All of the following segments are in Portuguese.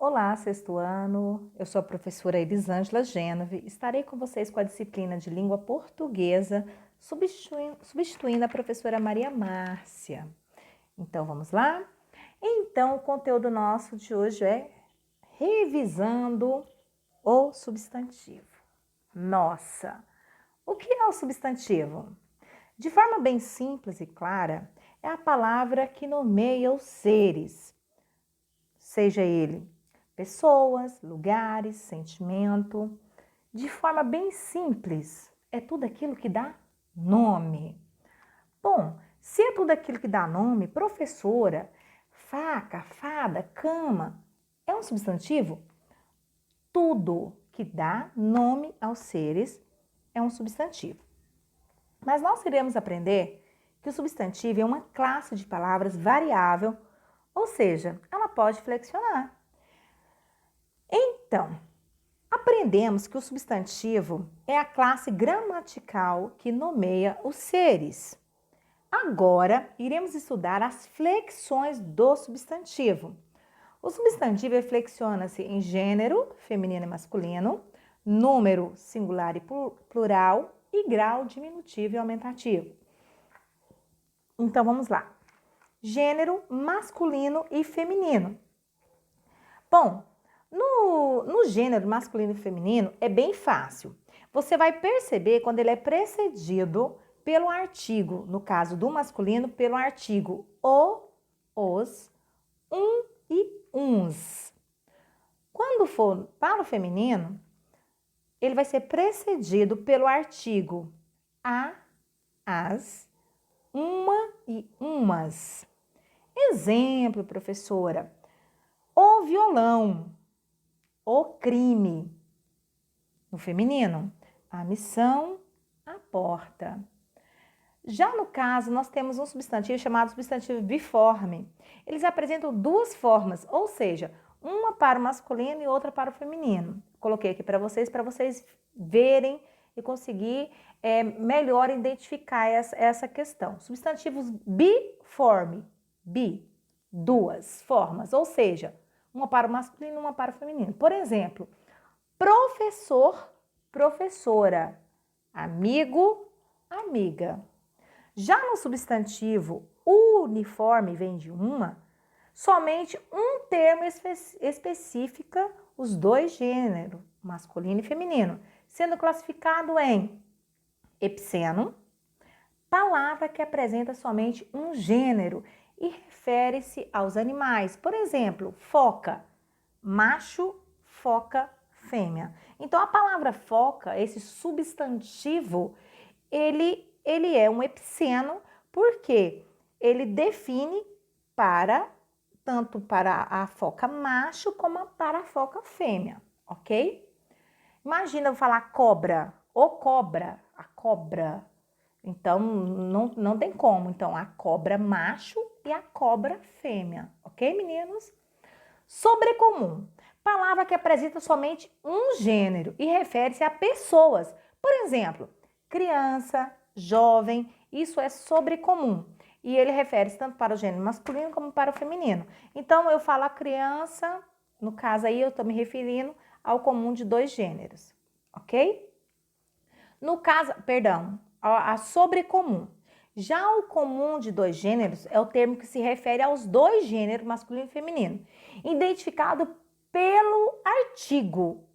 Olá, sexto ano. Eu sou a professora Elisângela Gênove. Estarei com vocês com a disciplina de língua portuguesa, substituindo a professora Maria Márcia. Então, vamos lá? Então, o conteúdo nosso de hoje é revisando o substantivo. Nossa! O que é o substantivo? De forma bem simples e clara, é a palavra que nomeia os seres, seja ele pessoas, lugares, sentimento. De forma bem simples, é tudo aquilo que dá nome. Bom, se é tudo aquilo que dá nome, professora, faca, fada, cama, é um substantivo? Tudo que dá nome aos seres é um substantivo. Mas nós iremos aprender que o substantivo é uma classe de palavras variável, ou seja, ela pode flexionar. Então, aprendemos que o substantivo é a classe gramatical que nomeia os seres. Agora, iremos estudar as flexões do substantivo. O substantivo flexiona-se em gênero, feminino e masculino, número singular e plural e grau diminutivo e aumentativo. Então, vamos lá. Gênero masculino e feminino. Bom, no gênero masculino e feminino é bem fácil. Você vai perceber quando ele é precedido pelo artigo, no caso do masculino, pelo artigo o, os, e uns. Quando for para o feminino, ele vai ser precedido pelo artigo a, as, uma e umas. Exemplo, professora, o violão, o crime. No feminino, a missão, a porta. Já no caso, nós temos um substantivo chamado substantivo biforme. Eles apresentam duas formas, ou seja, uma para o masculino e outra para o feminino. Coloquei aqui para vocês verem e conseguir melhor identificar essa questão. Substantivos biforme, duas formas, ou seja, uma para o masculino e uma para o feminino. Por exemplo, professor, professora, amigo, amiga. Já no substantivo uniforme, vem de uma, somente um termo especifica os dois gêneros, masculino e feminino, sendo classificado em epiceno, palavra que apresenta somente um gênero e refere-se aos animais. Por exemplo, foca, macho, foca, fêmea. Então, a palavra foca, esse substantivo, ele é um epiceno porque ele define tanto para a foca macho como para a foca fêmea, ok? Imagina eu falar cobra, ou cobra, a cobra. Então, não tem como. Então, a cobra macho e a cobra fêmea, ok, meninos? Sobrecomum, palavra que apresenta somente um gênero e refere-se a pessoas. Por exemplo, criança, jovem, isso é sobrecomum. E ele refere-se tanto para o gênero masculino como para o feminino. Então, eu falo a criança, no caso aí eu estou me referindo ao comum de dois gêneros, ok? No caso, perdão, a sobrecomum. Já o comum de dois gêneros é o termo que se refere aos dois gêneros, masculino e feminino, identificado pelo artigo,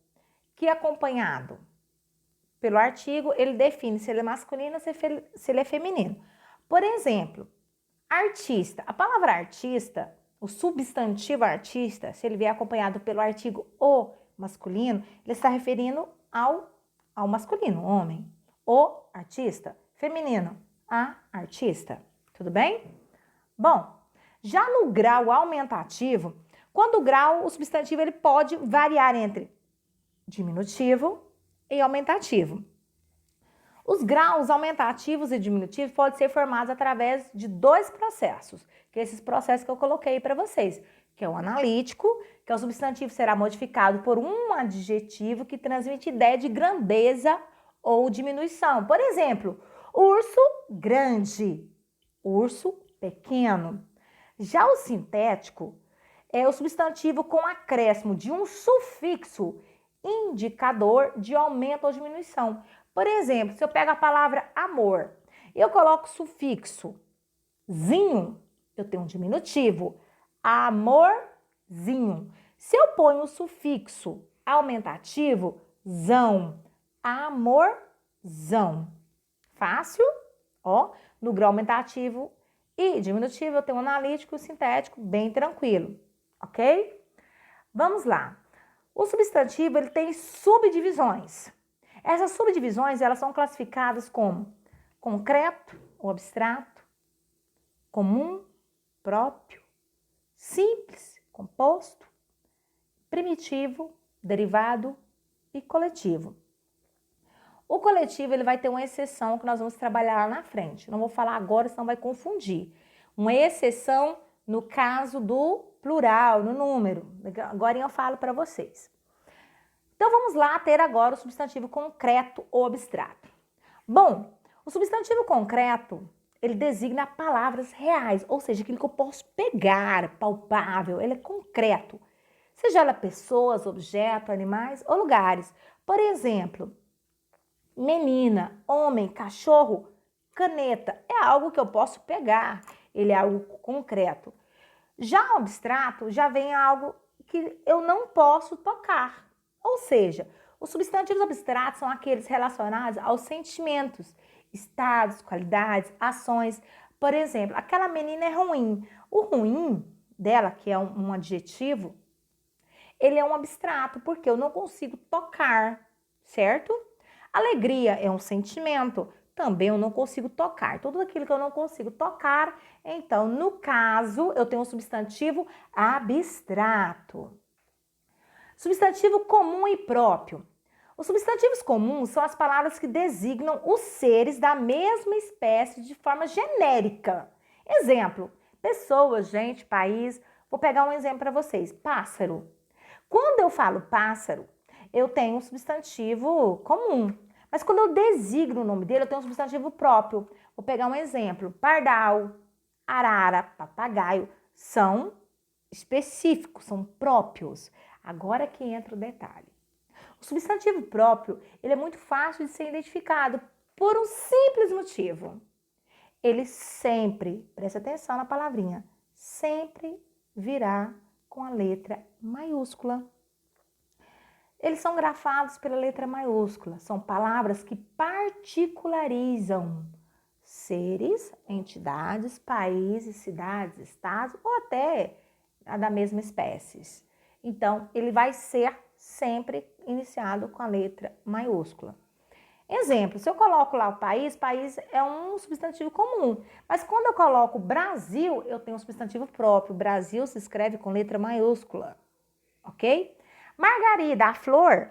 que é acompanhado pelo artigo, ele define se ele é masculino ou se ele é feminino. Por exemplo, artista. A palavra artista, o substantivo artista, se ele vier acompanhado pelo artigo o masculino, ele está referindo ao masculino, homem. O artista. Feminino, a artista. Tudo bem? Bom, já no grau aumentativo, quando o grau, o substantivo, ele pode variar entre diminutivo e aumentativo. Os graus aumentativos e diminutivos podem ser formados através de dois processos, que é esses processos que eu coloquei para vocês, que é o analítico, que é o substantivo será modificado por um adjetivo que transmite ideia de grandeza ou diminuição. Por exemplo, urso grande, urso pequeno. Já o sintético é o substantivo com acréscimo de um sufixo indicador de aumento ou diminuição. Por exemplo, se eu pego a palavra amor e eu coloco sufixo zinho, eu tenho um diminutivo, amorzinho. Se eu ponho o sufixo aumentativo, zão, amorzão. Fácil? Ó, no grau aumentativo e diminutivo eu tenho um analítico e sintético bem tranquilo, ok? Vamos lá. O substantivo ele tem subdivisões. Essas subdivisões elas são classificadas como concreto ou abstrato, comum, próprio, simples, composto, primitivo, derivado e coletivo. O coletivo ele vai ter uma exceção que nós vamos trabalhar lá na frente. Não vou falar agora, senão vai confundir. Uma exceção no caso do plural, no número. Agora eu falo para vocês. Então vamos lá ter agora o substantivo concreto ou abstrato. Bom, o substantivo concreto ele designa palavras reais, ou seja, aquilo que eu posso pegar, palpável, ele é concreto. Seja ela pessoas, objetos, animais ou lugares. Por exemplo, menina, homem, cachorro, caneta, é algo que eu posso pegar, ele é algo concreto. Já o abstrato já vem algo que eu não posso tocar, ou seja, os substantivos abstratos são aqueles relacionados aos sentimentos, estados, qualidades, ações. Por exemplo, aquela menina é ruim. O ruim dela, que é um adjetivo, ele é um abstrato, porque eu não consigo tocar, certo? Alegria é um sentimento, também eu não consigo tocar. Tudo aquilo que eu não consigo tocar, então, no caso, eu tenho um substantivo abstrato. Substantivo comum e próprio. Os substantivos comuns são as palavras que designam os seres da mesma espécie de forma genérica. Exemplo, pessoas, gente, país. Vou pegar um exemplo para vocês. Pássaro. Quando eu falo pássaro, eu tenho um substantivo comum. Mas quando eu designo o nome dele, eu tenho um substantivo próprio. Vou pegar um exemplo. Pardal, arara, papagaio. São específicos, são próprios. Agora que entra o detalhe. O substantivo próprio, ele é muito fácil de ser identificado por um simples motivo. Ele sempre, preste atenção na palavrinha, sempre virá com a letra maiúscula. Eles são grafados pela letra maiúscula. São palavras que particularizam seres, entidades, países, cidades, estados ou até da mesma espécie. Então, ele vai ser sempre iniciado com a letra maiúscula. Exemplo, se eu coloco lá o país, país é um substantivo comum. Mas quando eu coloco Brasil, eu tenho um substantivo próprio. Brasil se escreve com letra maiúscula, ok? Margarida, a flor,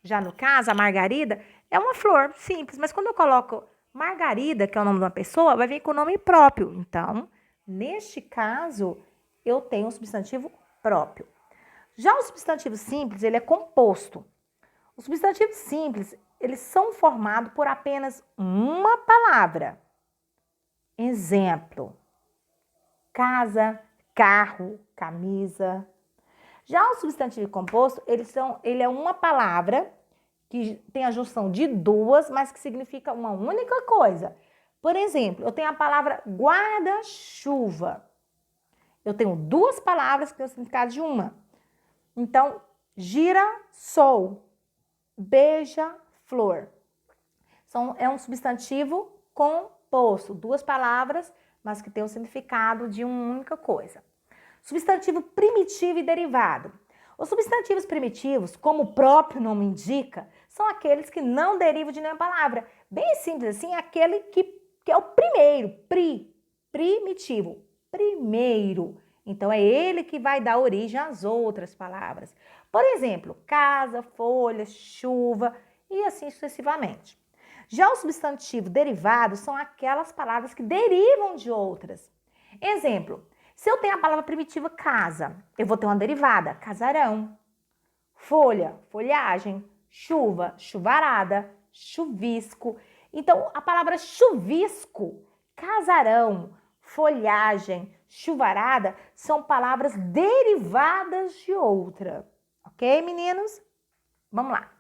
já no caso, a margarida é uma flor simples. Mas quando eu coloco Margarida, que é o nome de uma pessoa, vai vir com o nome próprio. Então, neste caso, eu tenho um substantivo próprio. Já o substantivo simples, ele é composto. Os substantivos simples, eles são formados por apenas uma palavra. Exemplo, casa, carro, camisa. Já o substantivo composto, ele é uma palavra que tem a junção de duas, mas que significa uma única coisa. Por exemplo, eu tenho a palavra guarda-chuva. Eu tenho duas palavras que têm o significado de uma. Então, girassol, beija-flor. É um substantivo composto, duas palavras, mas que tem o significado de uma única coisa. Substantivo primitivo e derivado. Os substantivos primitivos, como o próprio nome indica, são aqueles que não derivam de nenhuma palavra. Bem simples assim, aquele que é o primeiro, primitivo, primeiro. Então, é ele que vai dar origem às outras palavras. Por exemplo, casa, folha, chuva e assim sucessivamente. Já o substantivo derivado são aquelas palavras que derivam de outras. Exemplo, se eu tenho a palavra primitiva casa, eu vou ter uma derivada, casarão. Folha, folhagem. Chuva, chuvarada. Chuvisco. Então, a palavra chuvisco, casarão, folhagem, chuvarada, são palavras derivadas de outra. Ok, meninos? Vamos lá.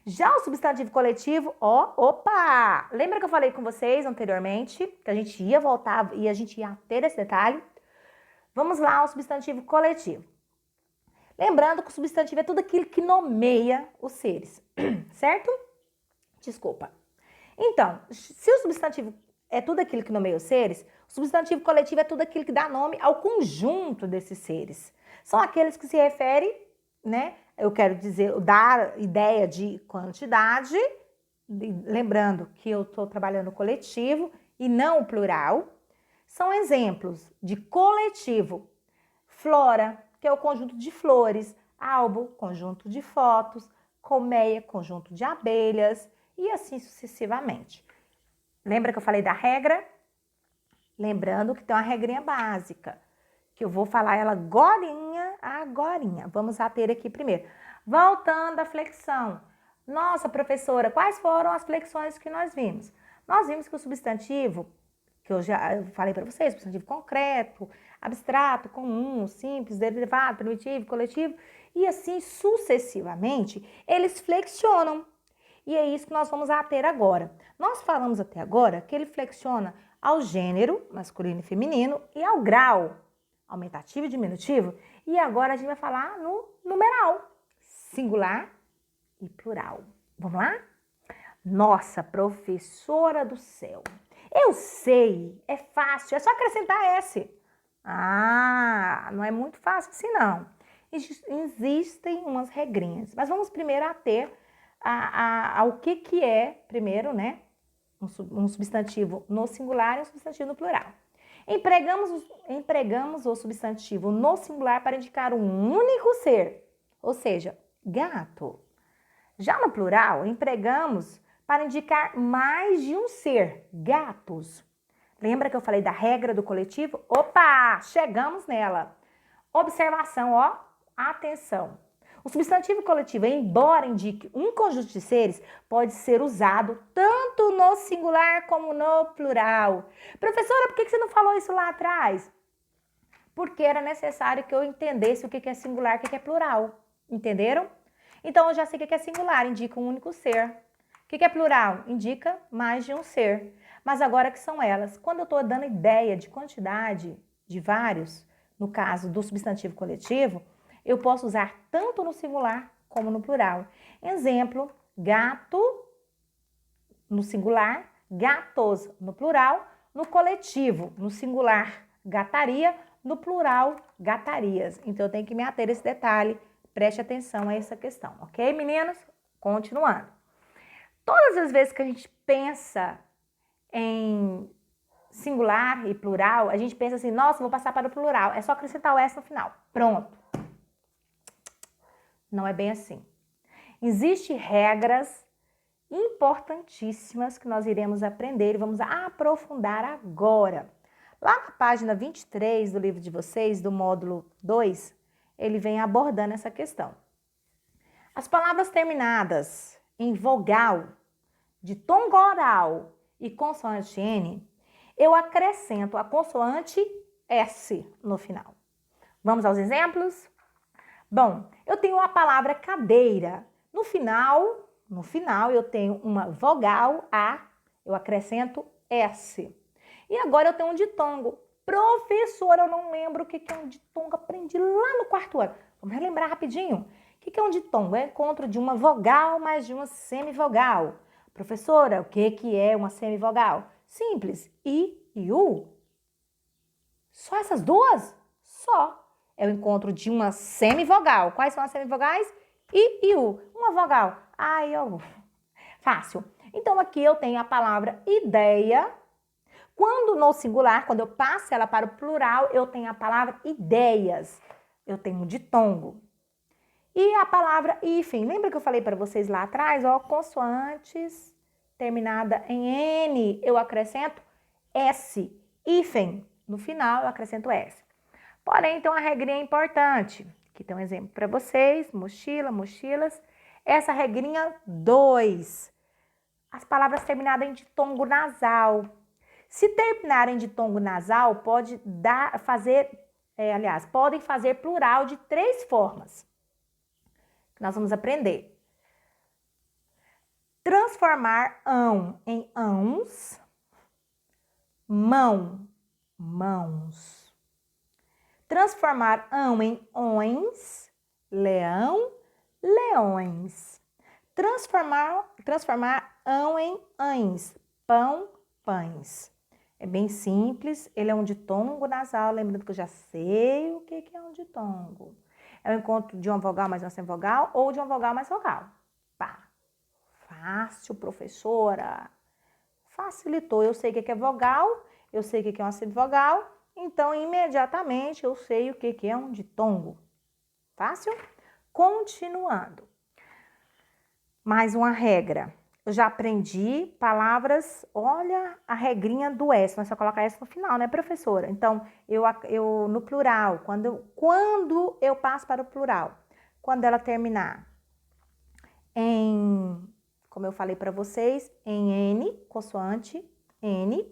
Já o substantivo coletivo, opa! Lembra que eu falei com vocês anteriormente que a gente ia voltar e a gente ia ter esse detalhe? Vamos lá ao substantivo coletivo. Lembrando que o substantivo é tudo aquilo que nomeia os seres, certo? Desculpa. Então, se o substantivo é tudo aquilo que nomeia os seres, o substantivo coletivo é tudo aquilo que dá nome ao conjunto desses seres. São aqueles que se referem, né? Eu quero dizer, dar ideia de quantidade, lembrando que eu estou trabalhando coletivo e não o plural. São exemplos de coletivo. Flora, que é o conjunto de flores. Álbum, conjunto de fotos. Colmeia, conjunto de abelhas. E assim sucessivamente. Lembra que eu falei da regra? Lembrando que tem uma regrinha básica, que eu vou falar ela agorinha. Vamos ter aqui primeiro. Voltando à flexão. Nossa, professora, quais foram as flexões que nós vimos? Nós vimos que o substantivo, que eu já falei para vocês, substantivo concreto, abstrato, comum, simples, derivado, primitivo, coletivo, e assim sucessivamente, eles flexionam. E é isso que nós vamos ter agora. Nós falamos até agora que ele flexiona ao gênero, masculino e feminino, e ao grau, aumentativo e diminutivo. E agora a gente vai falar no numeral, singular e plural. Vamos lá? Nossa, professora do céu. Eu sei, é fácil, é só acrescentar S. Ah, não é muito fácil assim não. Existem umas regrinhas, mas vamos primeiro ater ao que é, primeiro, né? Um substantivo no singular e um substantivo no plural. Empregamos o substantivo no singular para indicar um único ser, ou seja, gato. Já no plural, empregamos para indicar mais de um ser, gatos. Lembra que eu falei da regra do coletivo? Opa, chegamos nela. Observação, atenção. O substantivo coletivo, embora indique um conjunto de seres, pode ser usado tanto no singular como no plural. Professora, por que você não falou isso lá atrás? Porque era necessário que eu entendesse o que é singular e o que é plural. Entenderam? Então, eu já sei o que é singular, indica um único ser. O que é plural? Indica mais de um ser. Mas agora que são elas? Quando eu estou dando ideia de quantidade de vários, no caso do substantivo coletivo, eu posso usar tanto no singular como no plural. Exemplo, gato no singular, gatos no plural, no coletivo, no singular, gataria, no plural, gatarias. Então, eu tenho que me ater a esse detalhe, preste atenção a essa questão, ok, meninos? Continuando. Todas as vezes que a gente pensa em singular e plural, a gente pensa assim, nossa, vou passar para o plural, é só acrescentar o S no final, pronto. Não é bem assim. Existem regras importantíssimas que nós iremos aprender e vamos aprofundar agora. Lá na página 23 do livro de vocês, do módulo 2, ele vem abordando essa questão. As palavras terminadas em vogal, de tom oral e consoante N, eu acrescento a consoante S no final. Vamos aos exemplos? Bom, eu tenho a palavra cadeira. No final eu tenho uma vogal A, eu acrescento S. E agora eu tenho um ditongo. Professora, eu não lembro o que é um ditongo, aprendi lá no quarto ano. Vamos relembrar rapidinho. O que é um ditongo? É o encontro de uma vogal mais de uma semivogal. Professora, o que é uma semivogal? Simples. I e U. Só essas duas? Só. É o encontro de uma semivogal. Quais são as semivogais? I e U. Uma vogal. Ai, fácil. Então, aqui eu tenho a palavra ideia. Quando no singular, quando eu passo ela para o plural, eu tenho a palavra ideias. Eu tenho um ditongo. E a palavra hífen. Lembra que eu falei para vocês lá atrás? Consoantes terminada em N, eu acrescento S. Hífen. No final, eu acrescento S. Porém, tem uma regrinha importante. Aqui tem um exemplo para vocês. Mochila, mochilas. Essa regrinha 2. As palavras terminadas em ditongo nasal. Se terminarem de tongo nasal, podem fazer plural de 3 formas. Nós vamos aprender. Transformar ão em ãos, mão, mãos. Transformar ão em ões, leão, leões. Transformar ão em ães, pão, pães. É bem simples, ele é um ditongo nasal, lembrando que eu já sei o que é um ditongo. É o encontro de uma vogal mais uma semivogal ou de uma vogal mais vogal. Pá. Fácil, professora. Facilitou. Eu sei o que é vogal, eu sei o que é uma semivogal, então imediatamente eu sei o que é um ditongo. Fácil? Continuando. Mais uma regra. Eu já aprendi palavras, olha a regrinha do S, nós só colocar S no final, né, professora? Então, eu no plural, quando eu passo para o plural, quando ela terminar em, como eu falei para vocês, em N, consoante N,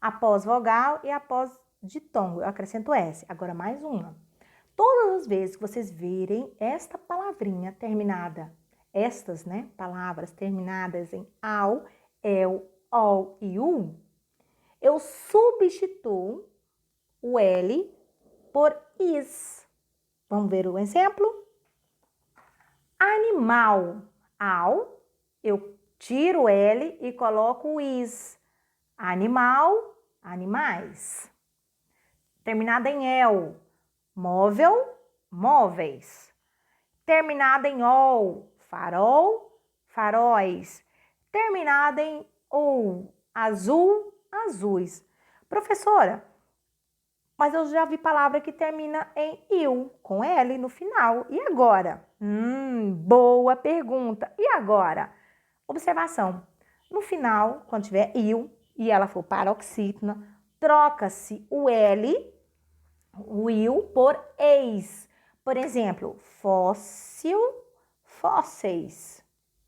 após vogal e após ditongo, eu acrescento S. Agora, mais uma. Todas as vezes que vocês virem esta palavrinha terminada, estas, né, palavras terminadas em ao, el, ol e u, eu substituo o L por is. Vamos ver o exemplo? Animal, ao, eu tiro o L e coloco o is. Animal, animais. Terminada em el, móvel, móveis. Terminada em ol, farol, faróis. Terminada em ou, azul, azuis. Professora, mas eu já vi palavra que termina em il, com L no final. E agora? Boa pergunta. E agora? Observação. No final, quando tiver il e ela for paroxítona, troca-se o L, o il, por eis. Por exemplo, fóssil, fósseis,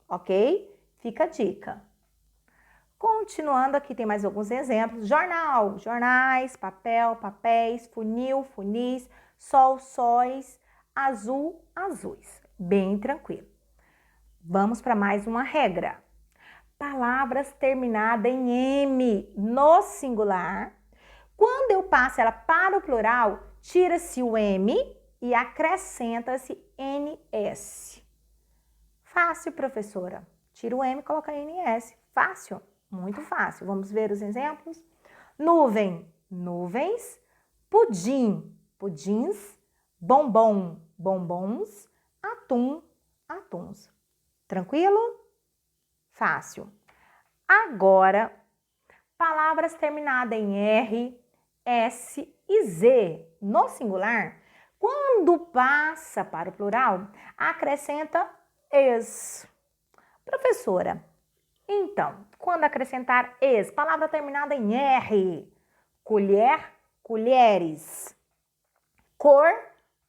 ok? Fica a dica. Continuando aqui, tem mais alguns exemplos. Jornal, jornais, papel, papéis, funil, funis, sol, sóis, azul, azuis. Bem tranquilo. Vamos para mais uma regra. Palavras terminadas em M no singular. Quando eu passo ela para o plural, tira-se o M e acrescenta-se NS. Fácil, professora. Tira o M e coloca NS. Fácil? Muito fácil. Vamos ver os exemplos? Nuvem, nuvens. Pudim, pudins. Bombom, bombons. Atum, atuns. Tranquilo? Fácil. Agora, palavras terminadas em R, S e Z no singular, quando passa para o plural, acrescenta es. Professora, então, quando acrescentar es, palavra terminada em R, colher, colheres, cor,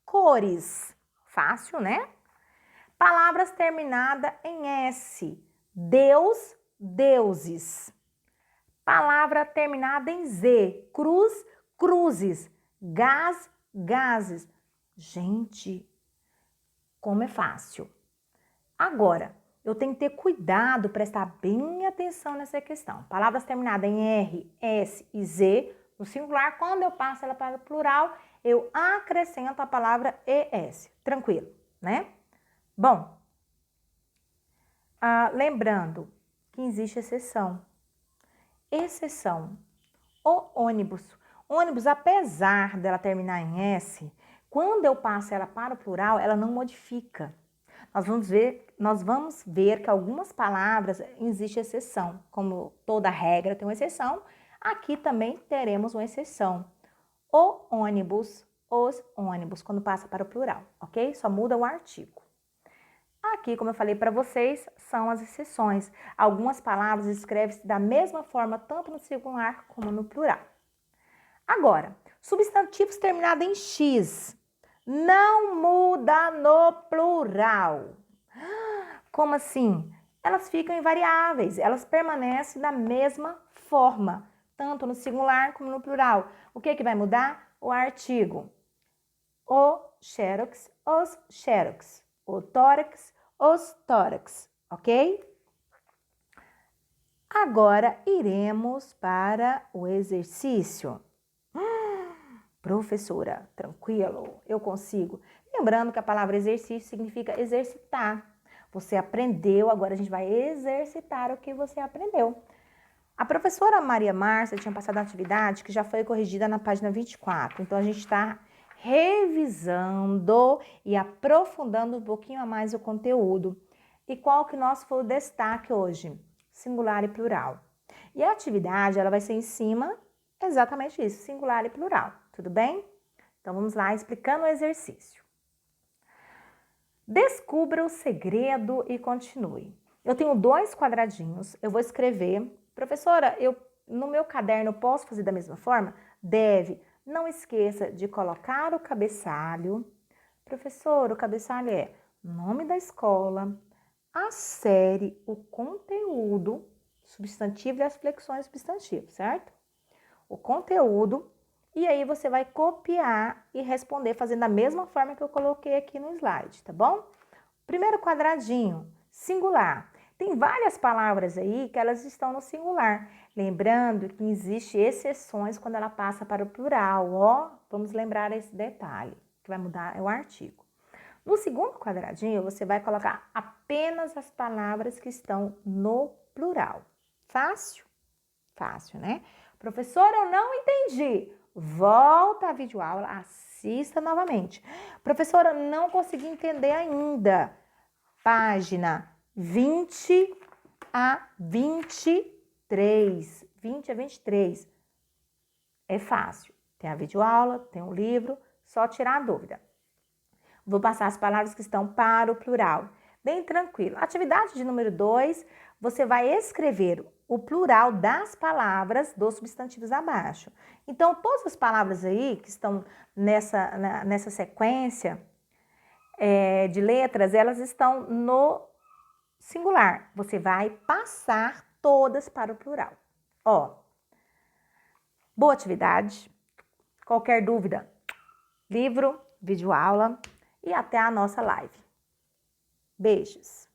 cores. Fácil, né? Palavras terminadas em S, Deus, deuses. Palavra terminada em Z, cruz, cruzes, gás, gases. Gente, como é fácil. Agora, eu tenho que ter cuidado, prestar bem atenção nessa questão. Palavras terminadas em R, S e Z, no singular, quando eu passo ela para o plural, eu acrescento a palavra ES. Tranquilo, né? Bom, lembrando que existe exceção. Exceção. O ônibus. Ônibus, apesar dela terminar em S, quando eu passo ela para o plural, ela não modifica. Nós vamos ver que algumas palavras existe exceção. Como toda regra tem uma exceção, aqui também teremos uma exceção. O ônibus, os ônibus, quando passa para o plural, ok? Só muda o artigo. Aqui, como eu falei para vocês, são as exceções. Algumas palavras escrevem-se da mesma forma, tanto no singular como no plural. Agora, substantivos terminados em X não muda no plural. Como assim? Elas ficam invariáveis, elas permanecem da mesma forma. tanto no singular como no plural. O que vai mudar? O artigo. O xerox, os xerox. O tórax, os tórax, ok? Agora iremos para o exercício. Professora, tranquilo, eu consigo. Lembrando que a palavra exercício significa exercitar. Você aprendeu, agora a gente vai exercitar o que você aprendeu. A professora Maria Márcia tinha passado a atividade que já foi corrigida na página 24. Então, a gente está revisando e aprofundando um pouquinho a mais o conteúdo. E qual que nosso foi o destaque hoje? Singular e plural. E a atividade, ela vai ser em cima, exatamente isso, singular e plural. Tudo bem? Então, vamos lá, explicando o exercício. Descubra o segredo e continue. Eu tenho 2 quadradinhos, eu vou escrever. Professora, no meu caderno posso fazer da mesma forma? Deve. Não esqueça de colocar o cabeçalho. Professor, o cabeçalho é nome da escola, a série, o conteúdo, substantivo e as flexões substantivas, certo? O conteúdo, e aí você vai copiar e responder fazendo da mesma forma que eu coloquei aqui no slide, tá bom? Primeiro quadradinho, singular. Tem várias palavras aí que elas estão no singular. Lembrando que existe exceções quando ela passa para o plural, ó. Vamos lembrar esse detalhe, que vai mudar é o artigo. No segundo quadradinho, você vai colocar apenas as palavras que estão no plural. Fácil? Fácil, né? Professora, eu não entendi. Volta a videoaula, assista novamente. Professora, não consegui entender ainda. Página 20 a 23. 20 a 23. É fácil. Tem a videoaula, tem o livro, só tirar a dúvida. Vou passar as palavras que estão para o plural. Bem tranquilo. Atividade de número 2, você vai escrever o plural das palavras dos substantivos abaixo. Então, todas as palavras aí que estão nessa sequência de letras, elas estão no singular. Você vai passar todas para o plural. Ó, boa atividade. Qualquer dúvida, livro, videoaula e até a nossa live. Beijos!